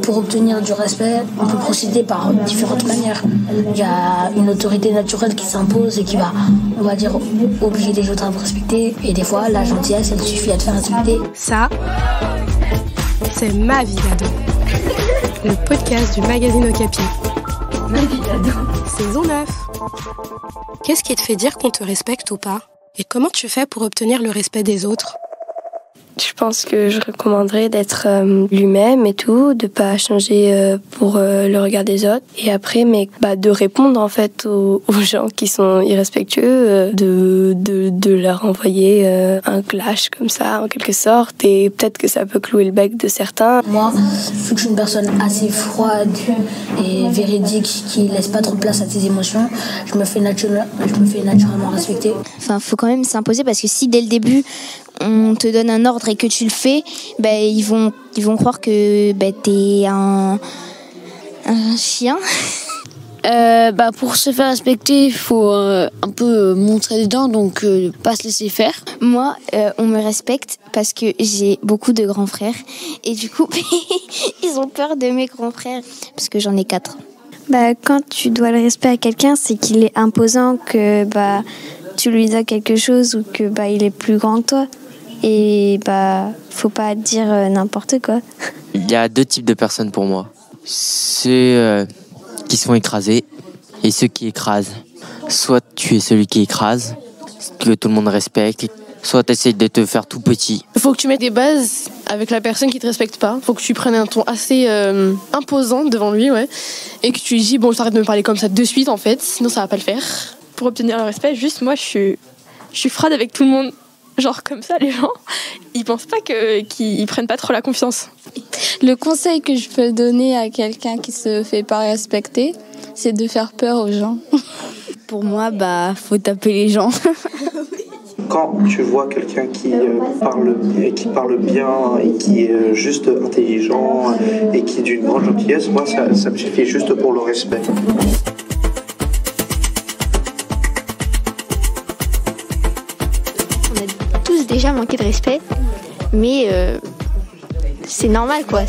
Pour obtenir du respect, on peut procéder par différentes manières. Il y a une autorité naturelle qui s'impose et qui va, on va dire, obliger les autres à vous respecter. Et des fois, la gentillesse, elle suffit à te faire respecter. Ça, c'est Ma vie d'ado. Le podcast du magazine Okapi. Ma vie d'ado. Saison 9. Qu'est-ce qui te fait dire qu'on te respecte ou pas? Et comment tu fais pour obtenir le respect des autres? Je pense que je recommanderais d'être lui-même et tout, de pas changer pour le regard des autres. Et après, de répondre en fait aux gens qui sont irrespectueux, de leur envoyer un clash comme ça en quelque sorte. Et peut-être que ça peut clouer le bec de certains. Moi, vu que je suis une personne assez froide et véridique qui laisse pas trop de place à ses émotions, je me fais naturellement respecter. Enfin, faut quand même s'imposer parce que si dès le début on te donne un ordre et que tu le fais, ils vont croire que t'es un chien. Pour se faire respecter, il faut un peu montrer les dents, donc pas se laisser faire. Moi, on me respecte parce que j'ai beaucoup de grands frères et du coup, ils ont peur de mes grands frères parce que j'en ai 4. Quand tu dois le respect à quelqu'un, c'est qu'il est imposant, que tu lui donnes quelque chose ou que il est plus grand que toi. Et faut pas dire n'importe quoi. Il y a 2 types de personnes pour moi. Ceux qui se font écraser et ceux qui écrasent. Soit tu es celui qui écrase, que tout le monde respecte, soit tu essaies de te faire tout petit. Il faut que tu mettes des bases avec la personne qui te respecte pas. Il faut que tu prennes un ton assez imposant devant lui, ouais. Et que tu lui dis, bon, j'arrête de me parler comme ça de suite en fait, sinon ça va pas le faire. Pour obtenir le respect, juste moi je suis froide avec tout le monde. Genre comme ça, les gens, ils pensent pas qu'ils prennent pas trop la confiance. Le conseil que je peux donner à quelqu'un qui se fait pas respecter, c'est de faire peur aux gens. Pour moi, faut taper les gens. Quand tu vois quelqu'un qui parle bien et qui est juste intelligent et qui est d'une grande gentillesse, moi ça me suffit juste pour le respect. Déjà manquer de respect, mais c'est normal quoi.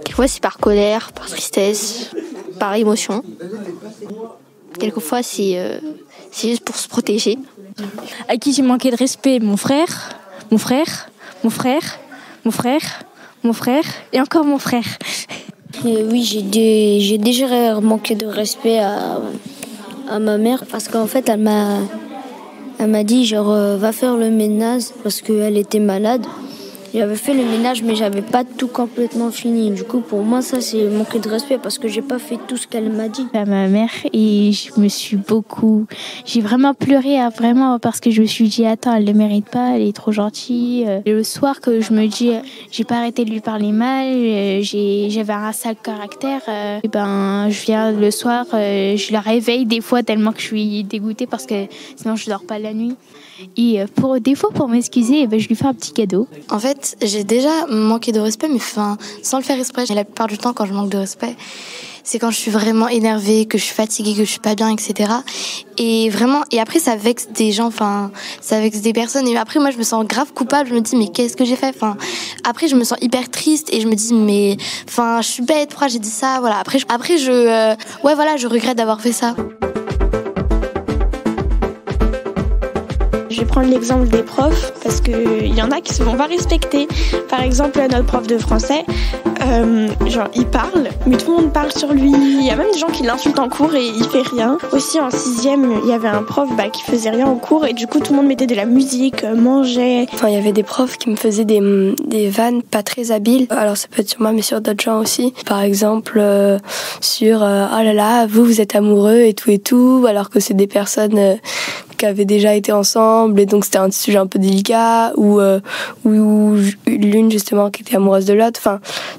Quelquefois c'est par colère, par tristesse, par émotion. Quelquefois c'est juste pour se protéger. À qui j'ai manqué de respect? Mon frère et encore mon frère. Oui, j'ai déjà manqué de respect à ma mère parce qu'en fait elle m'a dit va faire le ménage parce qu'elle était malade. J'avais fait le ménage mais j'avais pas tout complètement fini. Du coup pour moi ça c'est manquer de respect parce que j'ai pas fait tout ce qu'elle m'a dit. À ma mère et j'ai vraiment pleuré parce que je me suis dit attends, elle le mérite pas, elle est trop gentille. Le soir que je me dis j'ai pas arrêté de lui parler mal, j'avais un sale caractère, je viens le soir, je la réveille des fois tellement que je suis dégoûtée parce que sinon je dors pas la nuit. Et pour m'excuser, je lui fais un petit cadeau. En fait, j'ai déjà manqué de respect, mais sans le faire exprès. La plupart du temps, quand je manque de respect, c'est quand je suis vraiment énervée, que je suis fatiguée, que je suis pas bien, etc. Et après, ça vexe des gens, ça vexe des personnes. Et après, moi, je me sens grave coupable. Je me dis, mais qu'est-ce que j'ai fait? Après, je me sens hyper triste et je me dis, mais, je suis bête, pourquoi j'ai dit ça? Voilà. Après, je regrette d'avoir fait ça. Je vais prendre l'exemple des profs parce qu'il y en a qui se vont pas respecter. Par exemple, notre prof de français, il parle, mais tout le monde parle sur lui. Il y a même des gens qui l'insultent en cours et il fait rien. Aussi en 6e, il y avait un prof qui faisait rien en cours et du coup tout le monde mettait de la musique, mangeait. Il y avait des profs qui me faisaient des vannes pas très habiles. Alors ça peut être sur moi mais sur d'autres gens aussi. Par exemple sur oh là là, vous êtes amoureux et tout, alors que c'est des personnes qui avaient déjà été ensemble et donc c'était un sujet un peu délicat ou l'une justement qui était amoureuse de l'autre.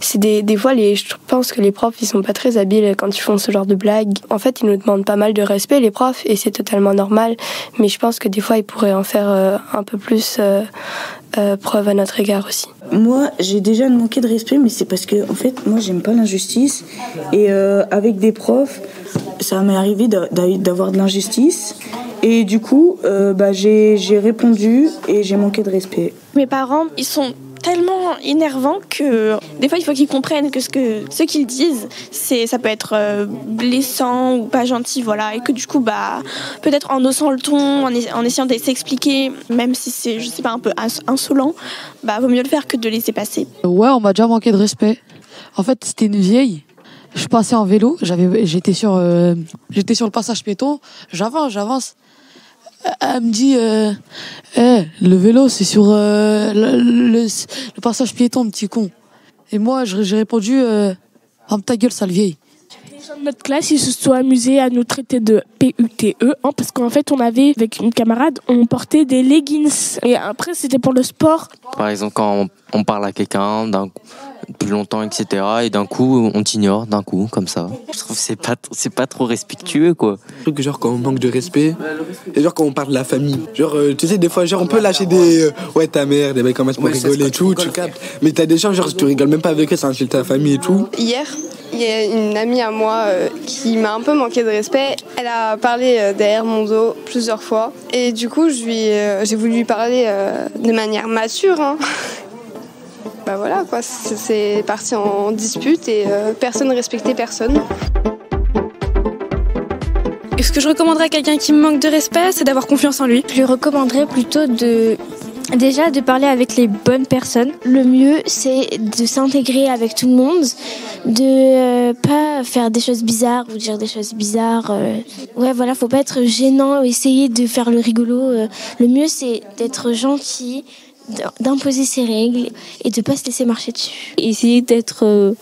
C'est des fois je pense que les profs ils sont pas très habiles quand ils font ce genre de blagues. En fait, ils nous demandent pas mal de respect les profs et c'est totalement normal, mais je pense que des fois ils pourraient en faire un peu plus preuve à notre égard aussi. Moi, j'ai déjà manqué de respect, mais c'est parce que en fait, moi j'aime pas l'injustice et avec des profs, ça m'est arrivé d'avoir de l'injustice. Et du coup, j'ai répondu et j'ai manqué de respect. Mes parents, ils sont tellement énervants que des fois il faut qu'ils comprennent que ce qu'ils disent, ça peut être blessant ou pas gentil, voilà, et que du coup peut-être en haussant le ton, en essayant de s'expliquer, même si c'est, je sais pas, un peu insolent, vaut mieux le faire que de laisser passer. Ouais, on m'a déjà manqué de respect. En fait, c'était une vieille. Je passais en vélo, j'étais sur le passage piéton, j'avance. Elle me dit le vélo c'est sur le passage piéton, petit con. Et moi j'ai répondu ferme ta gueule, sale vieille. Les gens de notre classe, ils se sont amusés à nous traiter de PUTE, parce qu'en fait on avait, avec une camarade, on portait des leggings. Et après c'était pour le sport. Par exemple, quand on parle à quelqu'un depuis longtemps, etc. Et d'un coup, on t'ignore, d'un coup, comme ça. Je trouve que c'est pas trop respectueux, quoi. Truc genre quand on manque de respect, et genre quand on parle de la famille. Genre, tu sais, des fois, genre on peut lâcher des ouais, ta mère, des mecs comme ça pour rigoler et tout, tu captes. Mais t'as des gens, genre, tu rigoles même pas avec eux, ça insulte ta famille et tout. Hier, il y a une amie à moi qui m'a un peu manqué de respect. Elle a parlé derrière mon dos plusieurs fois. Et du coup, j'ai voulu lui parler de manière mature, hein. Voilà quoi, c'est parti en dispute et personne respectait personne. Et ce que je recommanderais à quelqu'un qui me manque de respect, c'est d'avoir confiance en lui. Je lui recommanderais plutôt de parler avec les bonnes personnes. Le mieux, c'est de s'intégrer avec tout le monde, de pas faire des choses bizarres ou dire des choses bizarres. Ouais, voilà, faut pas être gênant, essayer de faire le rigolo. Le mieux, c'est d'être gentil, d'imposer ses règles et de pas se laisser marcher dessus. Essayer d'être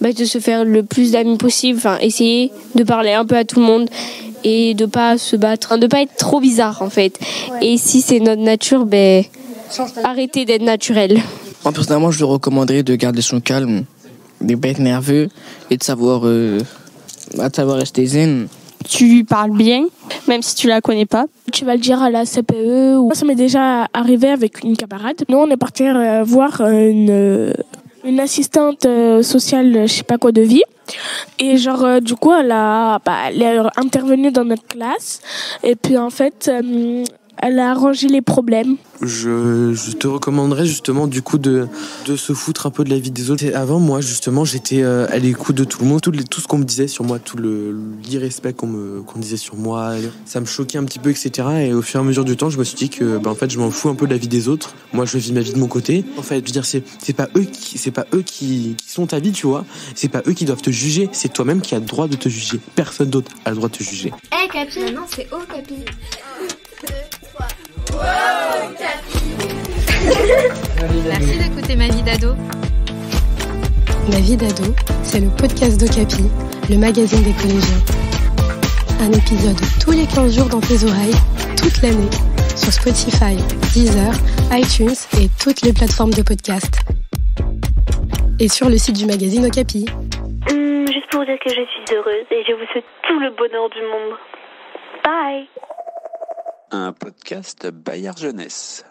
de se faire le plus d'amis possible, essayer de parler un peu à tout le monde et de pas se battre, de pas être trop bizarre en fait. Ouais. Et si c'est notre nature, arrêtez d'être naturel. Moi personnellement, je lui recommanderais de garder son calme, de pas être nerveux et de savoir rester zen. Tu lui parles bien, même si tu la connais pas. Tu vas le dire à la CPE. Moi, ça m'est déjà arrivé avec une camarade. Nous, on est parti voir une assistante sociale, je sais pas quoi, de vie. Et genre, du coup, elle est intervenue dans notre classe. Et puis, en fait, elle a arrangé les problèmes. Je te recommanderais justement du coup de se foutre un peu de la vie des autres. Avant moi justement j'étais à l'écoute de tout le monde, tout ce qu'on me disait sur moi, tout l'irrespect qu'on disait sur moi, ça me choquait un petit peu, etc. Et au fur et à mesure du temps je me suis dit que en fait je m'en fous un peu de la vie des autres. Moi je vis ma vie de mon côté. En fait je veux dire c'est pas eux qui sont ta vie, tu vois. C'est pas eux qui doivent te juger, c'est toi-même qui as le droit de te juger. Personne d'autre a le droit de te juger. Hey Capi, maintenant c'est oh Capi. 1, 2, 3. Wow, Merci d'écouter Ma vie d'ado. Ma vie d'ado, c'est le podcast d'Ocapi, le magazine des collégiens. Un épisode tous les 15 jours dans tes oreilles, toute l'année, sur Spotify, Deezer, iTunes et toutes les plateformes de podcast. Et sur le site du magazine Okapi. Juste pour dire que je suis heureuse et je vous souhaite tout le bonheur du monde. Bye. Un podcast Bayard Jeunesse.